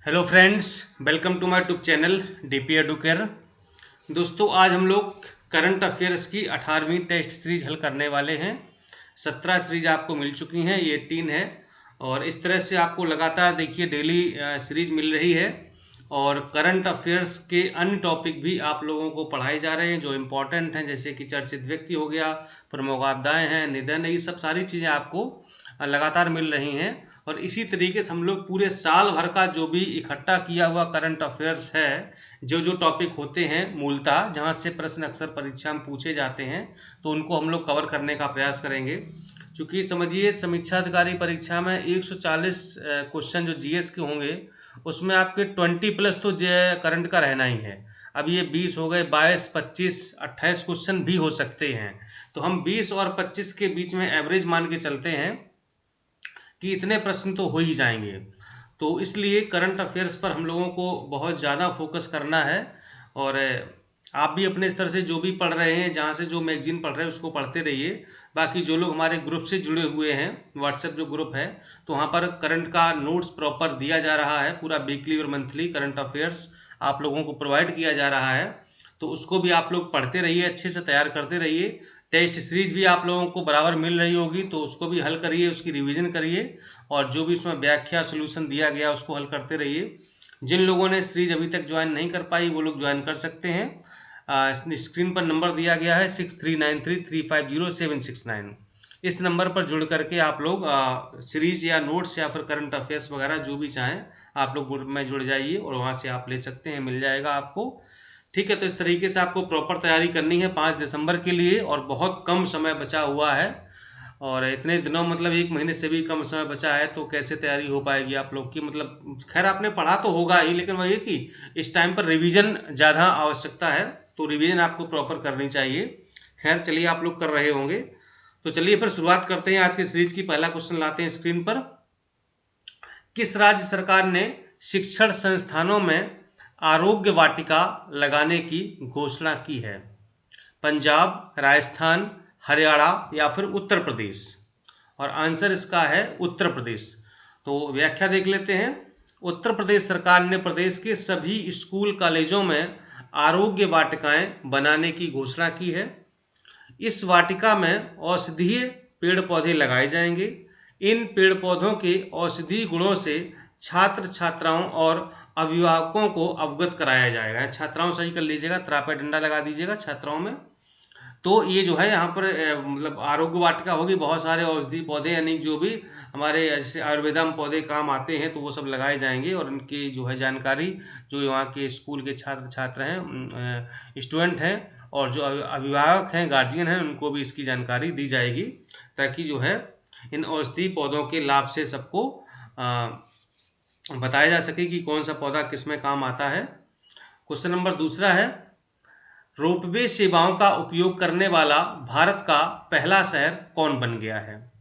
Hello friends, welcome to my YouTube channel DP educare. दोस्तों, आज हम लोग करंट अफेयर्स की 18वीं टेस्ट सीरीज हल करने वाले हैं। 17 सीरीज आपको मिल चुकी हैं, ये 18 है। और इस तरह से आपको लगातार देखिए डेली सीरीज मिल रही है। और करंट अफेयर्स के अन्य टॉपिक भी आप लोगों को पढ़ाए जा रहे हैं जो इम्पोर्टेंट हैं, जैसे कि चर्चित व्यक्ति हो गया, प्रमुख आपदाएं हैं, निधन है, ये सब सारी चीज़ें आपको लगातार मिल रही हैं। और इसी तरीके से हम लोग पूरे साल भर का जो भी इकट्ठा किया हुआ करंट अफेयर्स है, जो जो टॉपिक होते हैं मूलतः जहाँ से प्रश्न अक्सर परीक्षा में पूछे जाते हैं, तो उनको हम लोग कवर करने का प्रयास करेंगे। चूँकि समझिए, समीक्षा अधिकारी परीक्षा में 140 क्वेश्चन जो जीएस के होंगे, उसमें आपके 20+ तो करंट का रहना ही है। अब ये 20 हो गए, 22, 25, 28 क्वेश्चन भी हो सकते हैं। तो हम 20 और 25 के बीच में एवरेज मान के चलते हैं कि इतने प्रश्न तो हो ही जाएंगे। तो इसलिए करंट अफेयर्स पर हम लोगों को बहुत ज़्यादा फोकस करना है। और आप भी अपने स्तर से जो भी पढ़ रहे हैं, जहाँ से जो मैगजीन पढ़ रहे हैं उसको पढ़ते रहिए। बाकी जो लोग हमारे ग्रुप से जुड़े हुए हैं, व्हाट्सएप जो ग्रुप है, तो वहाँ पर करंट का नोट्स प्रॉपर दिया जा रहा है। पूरा वीकली और मंथली करंट अफेयर्स आप लोगों को प्रोवाइड किया जा रहा है। तो उसको भी आप लोग पढ़ते रहिए, अच्छे से तैयार करते रहिए। टेस्ट सीरीज भी आप लोगों को बराबर मिल रही होगी, तो उसको भी हल करिए, उसकी रिवीजन करिए। और जो भी उसमें व्याख्या सोल्यूशन दिया गया उसको हल करते रहिए। जिन लोगों ने सीरीज अभी तक ज्वाइन नहीं कर पाई, वो लोग ज्वाइन कर सकते हैं। स्क्रीन पर नंबर दिया गया है 6393350769। इस नंबर पर जुड़ करके आप लोग सीरीज या नोट्स या फिर करंट अफेयर्स वगैरह जो भी चाहें, आप लोग ग्रुप में जुड़ जाइए और वहाँ से आप ले सकते हैं, मिल जाएगा आपको। ठीक है, तो इस तरीके से आपको प्रॉपर तैयारी करनी है 5 दिसंबर के लिए, और बहुत कम समय बचा हुआ है। और इतने दिनों, मतलब 1 महीने से भी कम समय बचा है, तो कैसे तैयारी हो पाएगी आप लोग की? मतलब खैर आपने पढ़ा तो होगा ही, लेकिन वही है कि इस टाइम पर रिवीजन ज़्यादा आवश्यकता है, तो रिवीजन आपको प्रॉपर करनी चाहिए। खैर चलिए, आप लोग कर रहे होंगे। तो चलिए फिर शुरुआत करते हैं आज की सीरीज की। पहला क्वेश्चन लाते हैं स्क्रीन पर। किस राज्य सरकार ने शिक्षण संस्थानों में आरोग्य वाटिका लगाने की घोषणा की है? पंजाब, राजस्थान, हरियाणा या फिर उत्तर प्रदेश? और आंसर इसका है उत्तर प्रदेश। तो व्याख्या देख लेते हैं। उत्तर प्रदेश सरकार ने प्रदेश के सभी स्कूल कॉलेजों में आरोग्य वाटिकाएं बनाने की घोषणा की है। इस वाटिका में औषधीय पेड़ पौधे लगाए जाएंगे। इन पेड़ पौधों के औषधीय गुणों से छात्र छात्राओं और अभिभावकों को अवगत कराया जाएगा। छात्राओं सही कर लीजिएगा, त्रापे डंडा लगा दीजिएगा छात्राओं में। तो ये जो है यहाँ पर मतलब आरोग्य वाटिका होगी, बहुत सारे औषधि पौधे यानी जो भी हमारे जैसे आयुर्वेदा में पौधे काम आते हैं, तो वो सब लगाए जाएंगे। और उनकी जो है जानकारी, जो यहाँ के स्कूल के छात्र छात्र हैं, स्टूडेंट हैं, और जो अभिभावक हैं, गार्जियन हैं, उनको भी इसकी जानकारी दी जाएगी, ताकि जो है इन औषधि पौधों के लाभ से सबको बताया जा सके कि कौन सा पौधा किस में काम आता है। क्वेश्चन नंबर दूसरा है, रोपवे सेवाओं का उपयोग करने वाला भारत का पहला शहर कौन बन गया है?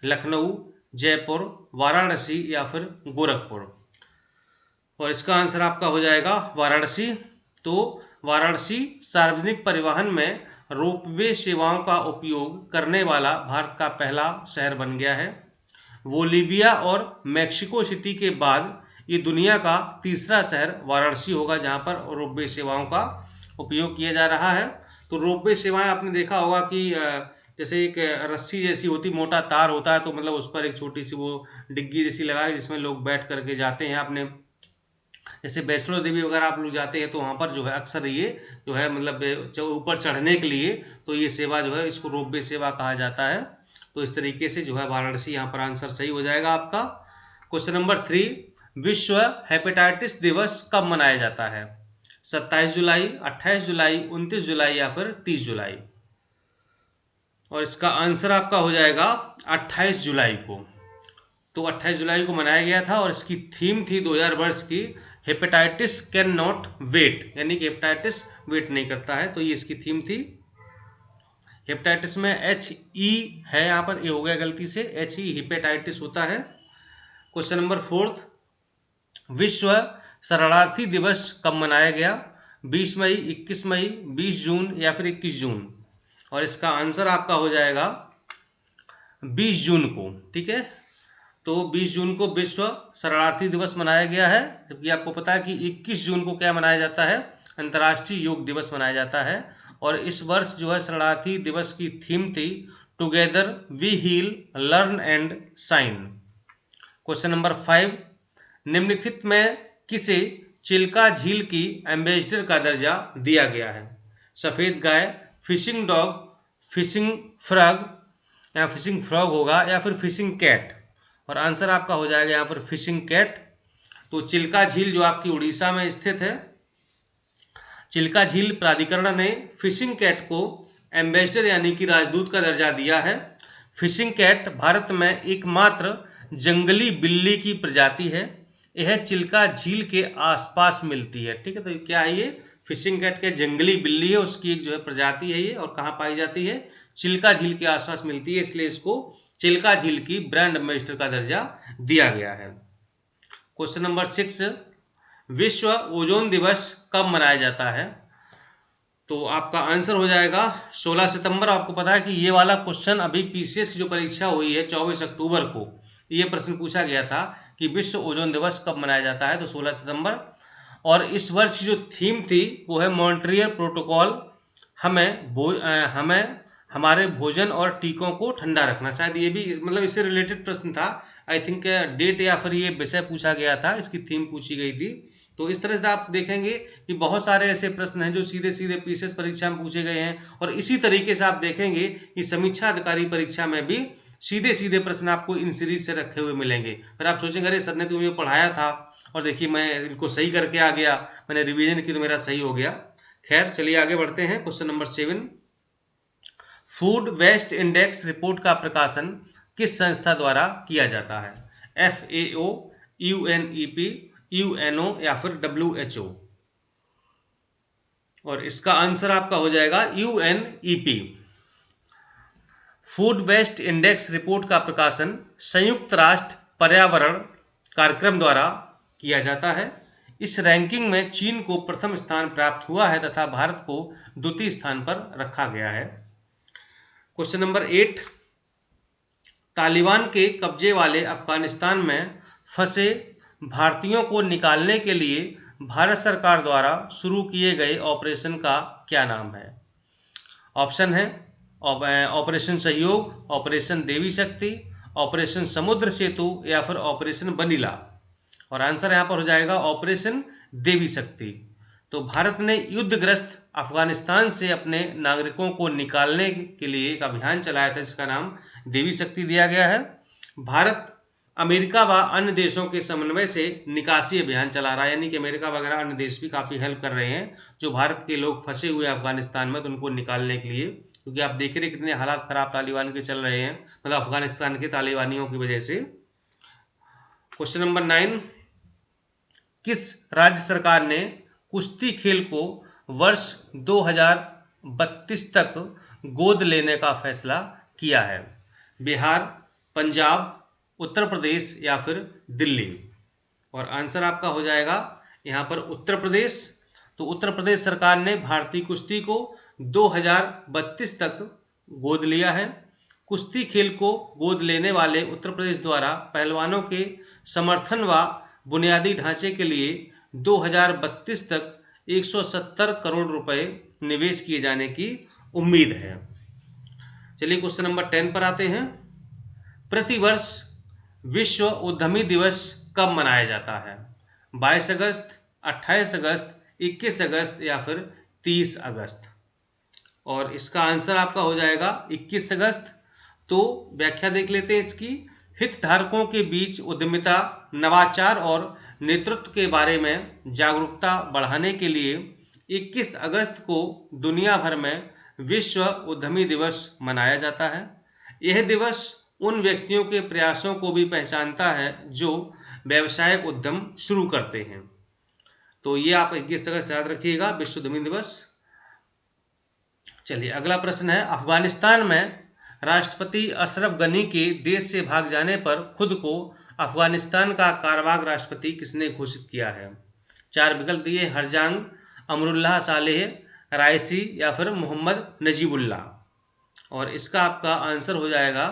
लखनऊ, जयपुर, वाराणसी या फिर गोरखपुर? और इसका आंसर आपका हो जाएगा वाराणसी। तो वाराणसी सार्वजनिक परिवहन में रोपवे सेवाओं का उपयोग करने वाला भारत का पहला शहर बन गया है। बोलीविया और मैक्सिको सिटी के बाद ये दुनिया का तीसरा शहर वाराणसी होगा जहाँ पर रोपवे सेवाओं का उपयोग किया जा रहा है। तो रोपवे सेवाएं आपने देखा होगा कि जैसे एक रस्सी जैसी होती, मोटा तार होता है, तो मतलब उस पर एक छोटी सी वो डिग्गी जैसी लगाई, जिसमें लोग बैठ करके जाते हैं। आपने जैसे वैष्णो देवी वगैरह आप लोग जाते हैं, तो वहाँ पर जो है अक्सर ये जो है मतलब ऊपर चढ़ने के लिए, तो ये सेवा जो है इसको रोपवे सेवा कहा जाता है। तो इस तरीके से जो है वाराणसी यहाँ पर आंसर सही हो जाएगा आपका। क्वेश्चन नंबर 3, विश्व हेपेटाइटिस दिवस कब मनाया जाता है? 27 जुलाई, 28 जुलाई, 29 जुलाई या फिर 30 जुलाई? और इसका आंसर आपका हो जाएगा 28 जुलाई को। तो 28 जुलाई को मनाया गया था, और इसकी थीम थी 2000 वर्ष की, हेपेटाइटिस कैन नॉट वेट, यानी कि हेपेटाइटिस वेट नहीं करता है। तो ये इसकी थीम थी। हेपेटाइटिस में HE है, यहाँ पर ये हो गया गलती से, HE हेपेटाइटिस होता है। क्वेश्चन नंबर 4, विश्व शरणार्थी दिवस कब मनाया गया? 20 मई, 21 मई, 20 जून या फिर 21 जून? और इसका आंसर आपका हो जाएगा 20 जून को। ठीक है, तो 20 जून को विश्व शरणार्थी दिवस मनाया गया है, जबकि आपको पता है कि 21 जून को क्या मनाया जाता है, अंतर्राष्ट्रीय योग दिवस मनाया जाता है। और इस वर्ष जो है शरणार्थी दिवस की थीम थी together we heal learn and shine. Question number 5, निम्नलिखित में किसे चिल्का झील की एम्बेसडर का दर्जा दिया गया है? सफ़ेद गाय, फिशिंग डॉग, फिशिंग फ्रॉग या फिशिंग फ्रॉग होगा, या फिर फिशिंग कैट। और आंसर आपका हो जाएगा यहाँ पर फिशिंग कैट। तो चिल्का झील जो आपकी उड़ीसा में स्थित है, चिल्का झील प्राधिकरण ने फिशिंग कैट को एम्बेसडर यानी कि राजदूत का दर्जा दिया है। फिशिंग कैट भारत में एकमात्र जंगली बिल्ली की प्रजाति है। यह चिल्का झील के आसपास मिलती है। ठीक है, तो क्या है ये? फिशिंग कैट के जंगली बिल्ली है, उसकी एक जो है प्रजाति है ये, और कहाँ पाई जाती है? चिल्का झील के आसपास मिलती है, इसलिए इसको चिल्का झील की ब्रांड एम्बेसडर का दर्जा दिया गया है। क्वेश्चन नंबर 6, विश्व ओजोन दिवस कब मनाया जाता है? तो आपका आंसर हो जाएगा 16 सितंबर। आपको पता है कि ये वाला क्वेश्चन अभी पीसीएस की जो परीक्षा हुई है 24 अक्टूबर को, ये प्रश्न पूछा गया था कि विश्व ओजोन दिवस कब मनाया जाता है, तो 16 सितंबर। और इस वर्ष की जो थीम थी वो है मॉन्ट्रियल प्रोटोकॉल, हमें हमारे भोजन और टीकों को ठंडा रखना। शायद ये भी मतलब इससे रिलेटेड प्रश्न था। आई थिंक डेट या फिर ये विषय पूछा गया था, इसकी थीम पूछी गई थी। तो इस तरह से आप देखेंगे कि बहुत सारे ऐसे प्रश्न हैं जो सीधे सीधे पीसीएस परीक्षा में पूछे गए हैं, और इसी तरीके से आप देखेंगे कि समीक्षा अधिकारी परीक्षा में भी सीधे सीधे प्रश्न आपको इन सीरीज से रखे हुए मिलेंगे। फिर आप सोचेंगे अरे सर ने तो मुझे पढ़ाया था और देखिए मैं इनको सही करके आ गया, मैंने रिवीजन की तो मेरा सही हो गया। खैर चलिए आगे बढ़ते हैं। Question number 7, food waste index report का प्रकाशन किस संस्था द्वारा किया जाता है? FAO, UNEP, UNO या फिर WHO। और इसका आंसर आपका हो जाएगा UNEP। Food waste index report का प्रकाशन संयुक्त राष्ट्र पर्यावरण कार्यक्रम द्वारा किया जाता है। इस रैंकिंग में चीन को प्रथम स्थान प्राप्त हुआ है तथा भारत को द्वितीय स्थान पर रखा गया है। क्वेश्चन नंबर 8, तालिबान के कब्जे वाले अफगानिस्तान में फंसे भारतीयों को निकालने के लिए भारत सरकार द्वारा शुरू किए गए ऑपरेशन का क्या नाम है? ऑप्शन है ऑपरेशन सहयोग, ऑपरेशन देवी शक्ति, ऑपरेशन समुद्र सेतु या फिर ऑपरेशन बनीला। और आंसर यहाँ पर हो जाएगा ऑपरेशन देवी शक्ति। तो भारत ने युद्धग्रस्त अफगानिस्तान से अपने नागरिकों को निकालने के लिए एक अभियान चलाया था, जिसका नाम देवी शक्ति दिया गया है। भारत अमेरिका व अन्य देशों के समन्वय से निकासी अभियान चला रहा है, यानी कि अमेरिका वगैरह अन्य देश भी काफ़ी हेल्प कर रहे हैं जो भारत के लोग फंसे हुए अफगानिस्तान में, तो उनको निकालने के लिए, क्योंकि आप देख रहे कितने हालात खराब तालिबान के चल रहे हैं, मतलब अफगानिस्तान के तालिबानियों की वजह से। क्वेश्चन नंबर 9, किस राज्य सरकार ने कुश्ती खेल को वर्ष 2032 तक गोद लेने का फैसला किया है? बिहार, पंजाब, उत्तर प्रदेश या फिर दिल्ली। और आंसर आपका हो जाएगा यहाँ पर उत्तर प्रदेश। तो उत्तर प्रदेश सरकार ने भारतीय कुश्ती को 2032 तक गोद लिया है। कुश्ती खेल को गोद लेने वाले उत्तर प्रदेश द्वारा पहलवानों के समर्थन व बुनियादी ढांचे के लिए 2032 तक 170 करोड़ रुपए निवेश किए जाने की उम्मीद है। चलिए क्वेश्चन नंबर 10 पर आते हैं। प्रतिवर्ष विश्व उद्यमी दिवस कब मनाया जाता है? 22 अगस्त, 28 अगस्त, 21 अगस्त या फिर 30 अगस्त। और इसका आंसर आपका हो जाएगा 21 अगस्त। तो व्याख्या देख लेते हैं इसकी। हितधारकों के बीच उद्यमिता, नवाचार और नेतृत्व के बारे में जागरूकता बढ़ाने के लिए 21 अगस्त को दुनिया भर में विश्व उद्यमी दिवस मनाया जाता है। यह दिवस उन व्यक्तियों के प्रयासों को भी पहचानता है जो व्यावसायिक उद्यम शुरू करते हैं। तो ये आप 21 अगस्त याद रखिएगा, विश्व उद्यमी दिवस। चलिए अगला प्रश्न है, अफगानिस्तान में राष्ट्रपति अशरफ गनी के देश से भाग जाने पर खुद को अफगानिस्तान का कारवाग राष्ट्रपति किसने घोषित किया है? 4 विकल्प दिए, हरजांग, अमरुल्लाह सालेह, रायसी या फिर मोहम्मद नजीबुल्लाह। और इसका आपका आंसर हो जाएगा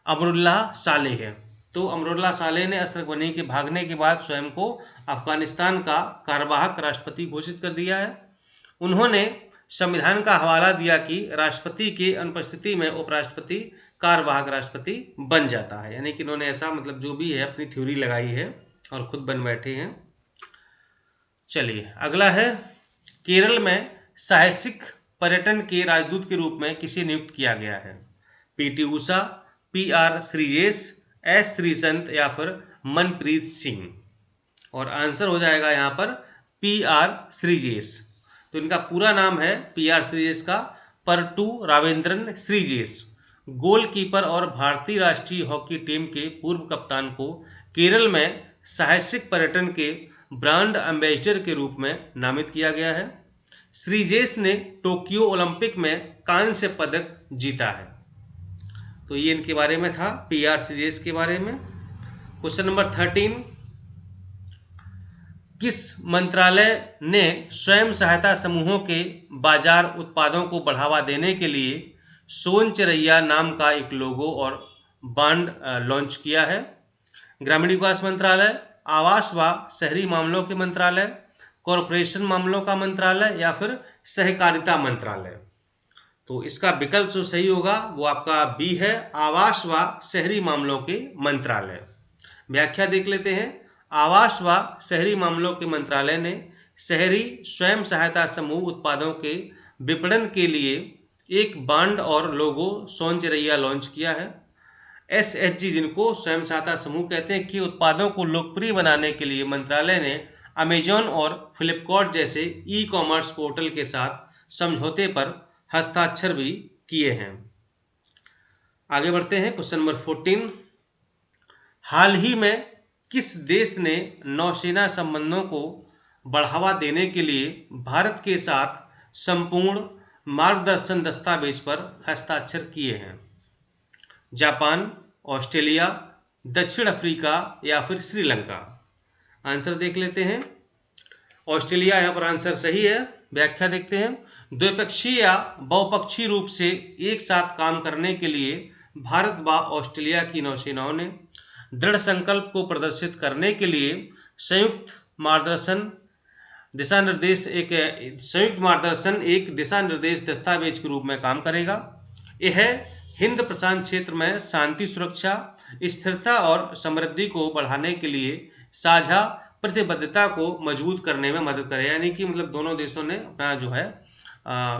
अमरुल्लाह सालेह है। तो अमरुल्लाह सालेह ने अशरफ गनी के भागने के बाद स्वयं को अफगानिस्तान का कार्यवाहक राष्ट्रपति घोषित कर दिया है। उन्होंने संविधान का हवाला दिया कि राष्ट्रपति की अनुपस्थिति में उपराष्ट्रपति कार्यवाहक राष्ट्रपति बन जाता है, यानी कि इन्होंने ऐसा मतलब जो भी है अपनी थ्योरी लगाई है और खुद बन बैठे हैं। चलिए अगला है, केरल में साहसिक पर्यटन के राजदूत के रूप में किसे नियुक्त किया गया है? PT Usha, PR Sreejesh, S Sreesanth या फिर मनप्रीत सिंह? और आंसर हो जाएगा यहाँ पर पीआर श्रीजेश। तो इनका पूरा नाम है पीआर श्रीजेश का परटू रावेंद्रन श्रीजेश। गोलकीपर और भारतीय राष्ट्रीय हॉकी टीम के पूर्व कप्तान को केरल में साहसिक पर्यटन के ब्रांड एम्बेसडर के रूप में नामित किया गया है। श्रीजेश ने टोक्यो ओलंपिक में कांस्य पदक जीता है। तो ये इनके बारे में था, पीआर श्रीजेश के बारे में। क्वेश्चन नंबर 13, किस मंत्रालय ने स्वयं सहायता समूहों के बाजार उत्पादों को बढ़ावा देने के लिए सोन चिरैया नाम का एक लोगो और बांड लॉन्च किया है? ग्रामीण विकास मंत्रालय, आवास व शहरी मामलों के मंत्रालय, कॉरपोरेशन मामलों का मंत्रालय या फिर सहकारिता मंत्रालय? तो इसका विकल्प जो सही होगा वो आपका बी है, आवास व शहरी मामलों के मंत्रालय। व्याख्या देख लेते हैं। आवास व शहरी मामलों के मंत्रालय ने शहरी स्वयं सहायता समूह उत्पादों के विपणन के लिए एक बांड और लोगो सोन चिरैया लॉन्च किया है। एसएचजी, जिनको स्वयं सहायता समूह कहते हैं, कि उत्पादों को लोकप्रिय बनाने के लिए मंत्रालय ने अमेजॉन और फ्लिपकार्ट जैसे ई कॉमर्स पोर्टल के साथ समझौते पर हस्ताक्षर भी किए हैं। आगे बढ़ते हैं। क्वेश्चन नंबर 14, हाल ही में किस देश ने नौसेना संबंधों को बढ़ावा देने के लिए भारत के साथ संपूर्ण मार्गदर्शन दस्तावेज पर हस्ताक्षर किए हैं? जापान, ऑस्ट्रेलिया, दक्षिण अफ्रीका या फिर श्रीलंका? आंसर देख लेते हैं। ऑस्ट्रेलिया यहाँ पर आंसर सही है। व्याख्या देखते हैं। द्विपक्षीय या बहुपक्षीय रूप से एक साथ काम करने के लिए भारत व ऑस्ट्रेलिया की नौसेनाओं ने दृढ़ संकल्प को प्रदर्शित करने के लिए संयुक्त मार्गदर्शन एक दिशा निर्देश दस्तावेज के रूप में काम करेगा। यह हिंद प्रशांत क्षेत्र में शांति, सुरक्षा, स्थिरता और समृद्धि को बढ़ाने के लिए साझा प्रतिबद्धता को मजबूत करने में मदद करेगा। यानी कि मतलब दोनों देशों ने अपना जो है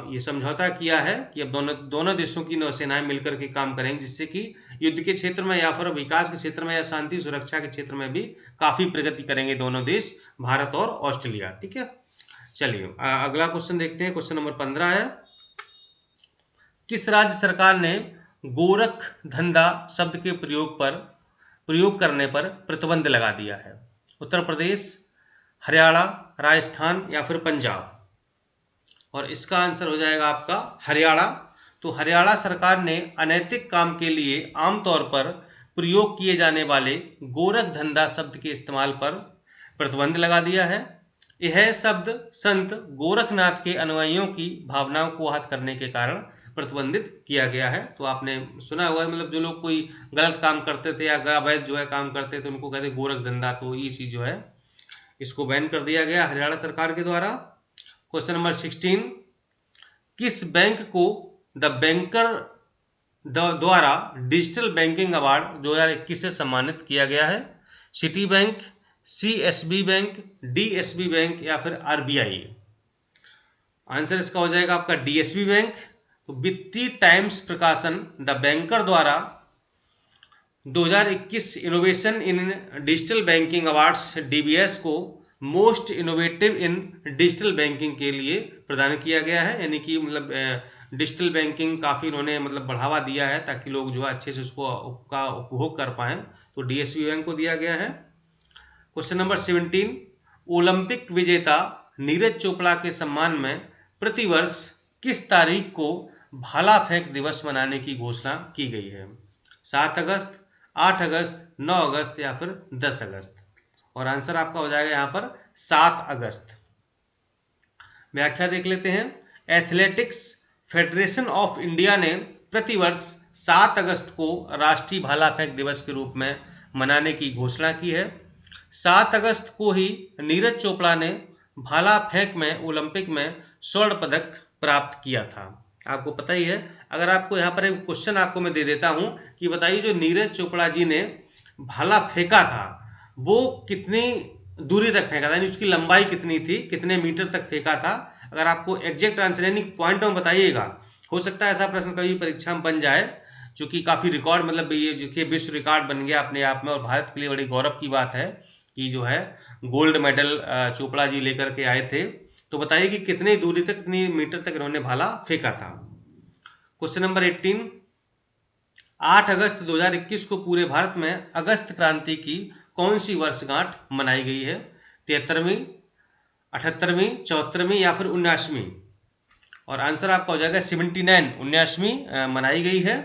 ये समझौता किया है कि अब दोनों देशों की नौसेनाएं मिलकर के काम करेंगे, जिससे कि युद्ध के क्षेत्र में या फिर विकास के क्षेत्र में या शांति सुरक्षा के क्षेत्र में भी काफी प्रगति करेंगे दोनों देश, भारत और ऑस्ट्रेलिया। ठीक है, चलिए अगला क्वेश्चन देखते हैं। क्वेश्चन नंबर 15 है, किस राज्य सरकार ने गोरख धंधा शब्द के प्रयोग करने पर प्रतिबंध लगा दिया है? उत्तर प्रदेश, हरियाणा, राजस्थान या फिर पंजाब? और इसका आंसर हो जाएगा आपका हरियाणा। तो हरियाणा सरकार ने अनैतिक काम के लिए आमतौर पर प्रयोग किए जाने वाले गोरख धंधा शब्द के इस्तेमाल पर प्रतिबंध लगा दिया है। यह शब्द संत गोरखनाथ के अनुयायियों की भावनाओं को आहत करने के कारण प्रतिबंधित किया गया है। तो आपने सुना होगा, मतलब जो लोग कोई गलत काम करते थे या अवैध जो है काम करते थे उनको कहते गोरख धंधा, तो ये चीज जो है इसको बैन कर दिया गया हरियाणा सरकार के द्वारा। क्वेश्चन नंबर 16, किस बैंक को द बैंकर द्वारा डिजिटल बैंकिंग अवार्ड 2021 से सम्मानित किया गया है? City bank, CSB bank, DSB bank या फिर आरबीआई? आंसर इसका हो जाएगा आपका डीएसबी बैंक। तो वित्तीय टाइम्स प्रकाशन द बैंकर द्वारा 2021 innovation in digital banking awards DBS को most innovative in digital banking के लिए प्रदान किया गया है। यानी कि मतलब डिजिटल बैंकिंग काफ़ी इन्होंने मतलब बढ़ावा दिया है ताकि लोग जो है अच्छे से उसको का उपभोग कर पाएँ, तो डीएसबी बैंक को दिया गया है। क्वेश्चन नंबर 17, ओलंपिक विजेता नीरज चोपड़ा के सम्मान में प्रतिवर्ष किस तारीख को भाला फेंक दिवस मनाने की घोषणा की गई है? 7 अगस्त, 8 अगस्त, 9 अगस्त या फिर 10 अगस्त? और आंसर आपका हो जाएगा यहाँ पर 7 अगस्त। व्याख्या देख लेते हैं। एथलेटिक्स फेडरेशन ऑफ इंडिया ने प्रतिवर्ष 7 अगस्त को राष्ट्रीय भाला फेंक दिवस के रूप में मनाने की घोषणा की है। 7 अगस्त को ही नीरज चोपड़ा ने भाला फेंक में ओलंपिक में स्वर्ण पदक प्राप्त किया था। आपको पता ही है। अगर आपको यहाँ पर एक क्वेश्चन आपको मैं दे देता हूँ कि बताइए जो नीरज चोपड़ा जी ने भाला फेंका था वो कितनी दूरी तक फेंका था, यानी उसकी लंबाई कितनी थी, कितने मीटर तक फेंका था। अगर आपको एग्जैक्ट आंसर यानी पॉइंट में बताइएगा, हो सकता है ऐसा प्रश्न कभी परीक्षा में बन जाए, जो कि काफ़ी रिकॉर्ड मतलब ये जो कि विश्व रिकॉर्ड बन गया अपने आप में, और भारत के लिए बड़ी गौरव की बात है कि जो है गोल्ड मेडल चोपड़ा जी लेकर के आए थे। तो बताइए कि कितनी दूरी तक, कितनी मीटर तक इन्होंने भाला फेंका था। क्वेश्चन नंबर 18, 8 अगस्त 2021 को पूरे भारत में अगस्त क्रांति की कौन सी वर्षगांठ मनाई गई है? 73वीं, 78वीं, 74वीं या फिर 79वीं? और आंसर आपका हो जाएगा 79, 79वीं मनाई गई है।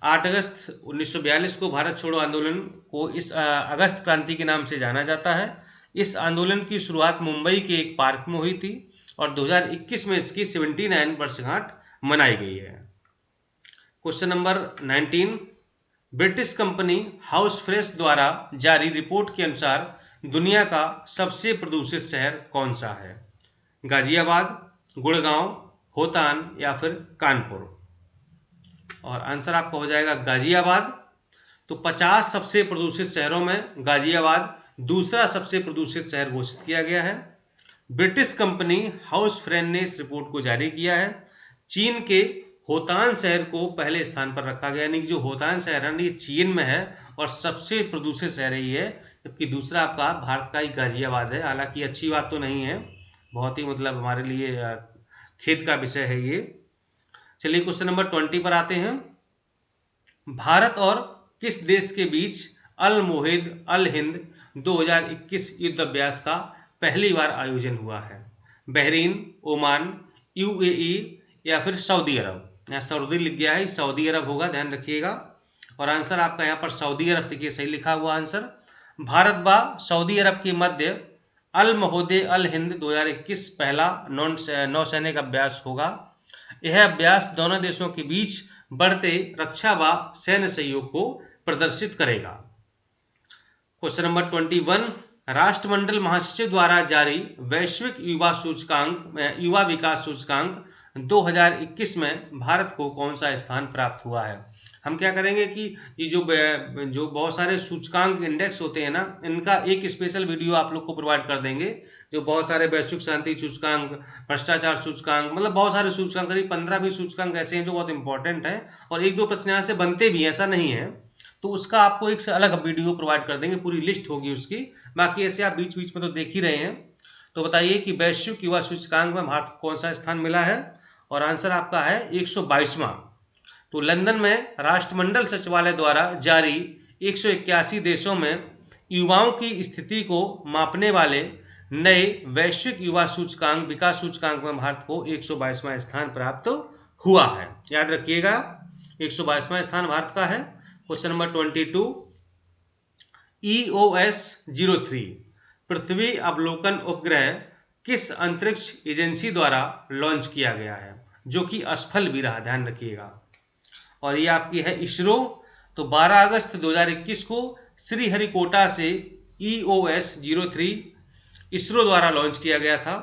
8 अगस्त 1942 को भारत छोड़ो आंदोलन को इस अगस्त क्रांति के नाम से जाना जाता है। इस आंदोलन की शुरुआत मुंबई के एक पार्क में हुई थी और 2021 में इसकी 79 वर्षगांठ मनाई गई है। Question number 19, British company house fresh द्वारा जारी रिपोर्ट के अनुसार दुनिया का सबसे प्रदूषित शहर कौन सा है? गाजियाबाद, गुड़गांव, होतान या फिर कानपुर? और आंसर आपका हो जाएगा गाजियाबाद। तो 50 सबसे प्रदूषित शहरों में गाजियाबाद दूसरा सबसे प्रदूषित शहर घोषित किया गया है। ब्रिटिश कंपनी हाउस फ्रेंड ने इस रिपोर्ट को जारी किया है। चीन के होतान शहर को पहले स्थान पर रखा गया, यानी कि जो होतान शहर है ये चीन में है और सबसे प्रदूषित शहर ही है, जबकि दूसरा आपका भारत का ही गाजियाबाद है। हालांकि अच्छी बात तो नहीं है, बहुत ही मतलब हमारे लिए खेद का विषय है ये। चलिए क्वेश्चन नंबर 20 पर आते हैं। भारत और किस देश के बीच अल मोहिद अल हिंद 2021 युद्ध अभ्यास का पहली बार आयोजन हुआ है? बहरीन, ओमान, यूएई या फिर सऊदी अरब? यहाँ सऊदी लिख गया है, सऊदी अरब होगा, ध्यान रखिएगा। और आंसर आपका यहाँ पर सऊदी अरब, देखिए सही लिखा हुआ आंसर। भारत व सऊदी अरब के मध्य अल मोहदे अल हिंद 2021 पहला नौसैनिक अभ्यास होगा। यह अभ्यास दोनों देशों के बीच बढ़ते रक्षा व सैन्य सहयोग को प्रदर्शित करेगा। क्वेश्चन नंबर 21, राष्ट्रमंडल महासचिव द्वारा जारी वैश्विक युवा सूचकांक युवा विकास सूचकांक 2021 में भारत को कौन सा स्थान प्राप्त हुआ है? हम क्या करेंगे कि ये जो बहुत सारे सूचकांक इंडेक्स होते हैं ना, इनका एक स्पेशल वीडियो आप लोग को प्रोवाइड कर देंगे। जो बहुत सारे वैश्विक शांति सूचकांक, भ्रष्टाचार सूचकांक, मतलब बहुत सारे सूचकांक, करीब 15-20 सूचकांक ऐसे हैं जो बहुत इंपॉर्टेंट हैं और 1-2 प्रश्न यहाँ से बनते भी हैं, ऐसा नहीं है। तो उसका आपको एक से अलग वीडियो प्रोवाइड कर देंगे, पूरी लिस्ट होगी उसकी। बाकी ऐसे आप बीच बीच में तो देख ही रहे हैं। तो बताइए कि वैश्विक युवा सूचकांक में भारत को कौन सा स्थान मिला है? और आंसर आपका है 122वां। तो लंदन में राष्ट्रमंडल सचिवालय द्वारा जारी 181 देशों में युवाओं की स्थिति को मापने वाले नए वैश्विक युवा सूचकांक विकास सूचकांक में भारत को 122वां स्थान प्राप्त हुआ है। याद रखिएगा 122वां स्थान भारत का है। क्वेश्चन नंबर 22, EOS-03 पृथ्वी अवलोकन उपग्रह किस अंतरिक्ष एजेंसी द्वारा लॉन्च किया गया है, जो कि असफल भी रहा? ध्यान रखिएगा। और ये आपकी है इसरो। तो 12 अगस्त 2021 को श्रीहरिकोटा से EOS-03 इसरो द्वारा लॉन्च किया गया था।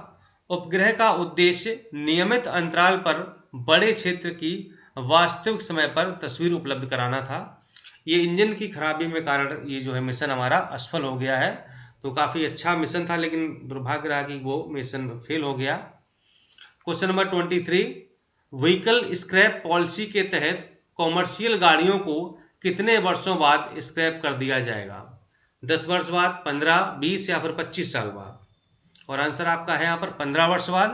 उपग्रह का उद्देश्य नियमित अंतराल पर बड़े क्षेत्र की वास्तविक समय पर तस्वीर उपलब्ध कराना था। ये इंजन की खराबी में कारण ये जो है मिशन हमारा असफल हो गया है। तो काफ़ी अच्छा मिशन था, लेकिन दुर्भाग्य रहा कि वो मिशन फेल हो गया। Question number 23, vehicle scrap policy के तहत कॉमर्शियल गाड़ियों को कितने वर्षों बाद स्क्रैप कर दिया जाएगा? 10 वर्ष बाद, 15, 20 या फिर 25 साल बाद? और आंसर आपका है यहाँ पर 15 वर्ष बाद।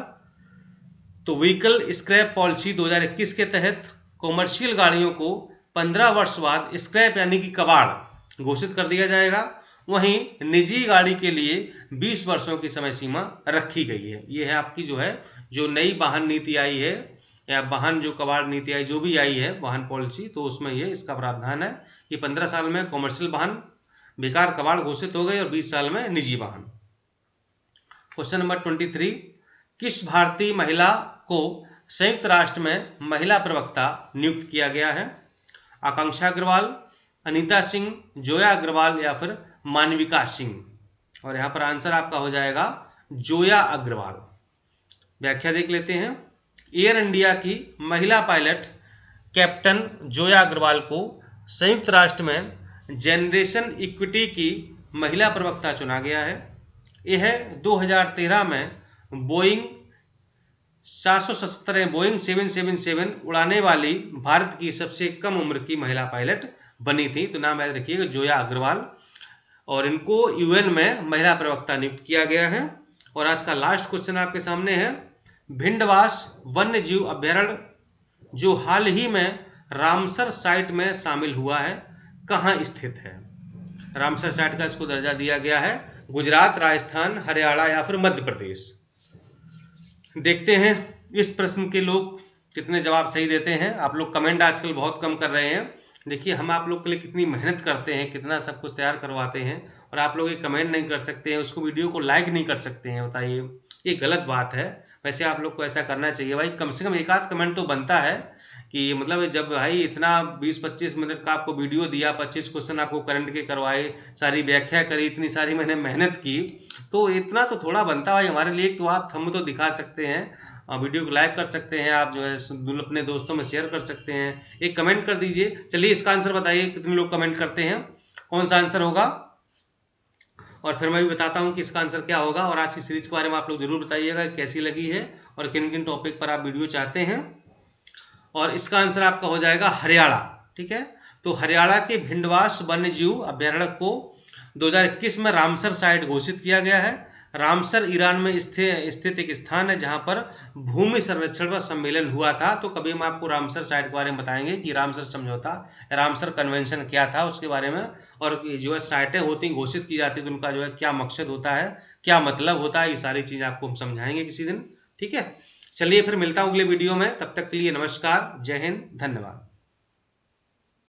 तो व्हीकल स्क्रैप पॉलिसी 2021 के तहत कॉमर्शियल गाड़ियों को 15 वर्ष बाद स्क्रैप यानी कि कबाड़ घोषित कर दिया जाएगा। वहीं निजी गाड़ी के लिए 20 वर्षों की समय सीमा रखी गई है। ये है आपकी जो नई वाहन नीति आई है, या वाहन जो कबाड़ नीति आई, जो भी आई है वाहन पॉलिसी, तो उसमें ये इसका प्रावधान है कि 15 साल में कॉमर्शियल वाहन बेकार कबाड़ घोषित हो गए और 20 साल में निजी वाहन। क्वेश्चन नंबर 23, किस भारतीय महिला को संयुक्त राष्ट्र में महिला प्रवक्ता नियुक्त किया गया है? आकांक्षा अग्रवाल, अनीता सिंह, जोया अग्रवाल या फिर मानविका सिंह? और यहाँ पर आंसर आपका हो जाएगा जोया अग्रवाल। व्याख्या देख लेते हैं। एयर इंडिया की महिला पायलट कैप्टन जोया अग्रवाल को संयुक्त राष्ट्र में जनरेशन इक्विटी की महिला प्रवक्ता चुना गया है। यह 2013 में बोइंग 777 उड़ाने वाली भारत की सबसे कम उम्र की महिला पायलट बनी थी। तो नाम याद रखिएगा, जोया अग्रवाल। और इनको यूएन में महिला प्रवक्ता नियुक्त किया गया है। और आज का लास्ट क्वेश्चन आपके सामने है, भिंडवास वन्य जीव अभ्यारण्य जो हाल ही में रामसर साइट में शामिल हुआ है, कहाँ स्थित है? रामसर साइट का इसको दर्जा दिया गया है गुजरात, राजस्थान, हरियाणा या फिर मध्य प्रदेश। देखते हैं इस प्रश्न के लोग कितने जवाब सही देते हैं। आप लोग कमेंट आजकल बहुत कम कर रहे हैं। देखिए हम आप लोग के लिए कितनी मेहनत करते हैं, कितना सब कुछ तैयार करवाते हैं, और आप लोग ये कमेंट नहीं कर सकते हैं, उसको वीडियो को लाइक नहीं कर सकते हैं। बताइए, ये गलत बात है। वैसे आप लोग को ऐसा करना चाहिए भाई, कम से कम एक आध कमेंट तो बनता है कि मतलब जब भाई इतना 20-25 मिनट का आपको वीडियो दिया, 25 क्वेश्चन आपको करंट के करवाए, सारी व्याख्या करी, इतनी सारी मैंने मेहनत की, तो इतना तो थोड़ा बनता भाई हमारे लिए। तो आप थंब तो दिखा सकते हैं, वीडियो को लाइक कर सकते हैं, आप जो है अपने दोस्तों में शेयर कर सकते हैं, एक कमेंट कर दीजिए। चलिए इसका आंसर बताइए, कितने लोग कमेंट करते हैं, कौन सा आंसर होगा, और फिर मैं भी बताता हूँ कि इसका आंसर क्या होगा। और आज की सीरीज के बारे में आप लोग जरूर बताइएगा कैसी लगी है और किन किन टॉपिक पर आप वीडियो चाहते हैं। और इसका आंसर आपका हो जाएगा हरियाणा। ठीक है, तो हरियाणा के भिंडवास वन्य जीव अभ्यारण्य को 2021 में रामसर साइट घोषित किया गया है। रामसर ईरान में स्थित एक स्थान है जहां पर भूमि संरक्षण पर सम्मेलन हुआ था। तो कभी हम आपको रामसर साइट के बारे में बताएंगे कि रामसर समझौता, रामसर कन्वेंशन क्या था उसके बारे में, और जो है साइटें होती घोषित की जाती तो उनका जो है क्या मकसद होता है, क्या मतलब होता है, ये सारी चीज़ आपको हम समझाएंगे किसी दिन। ठीक है, चलिए फिर मिलता हूँ अगले वीडियो में, तब तक के लिए नमस्कार, जय हिंद, धन्यवाद।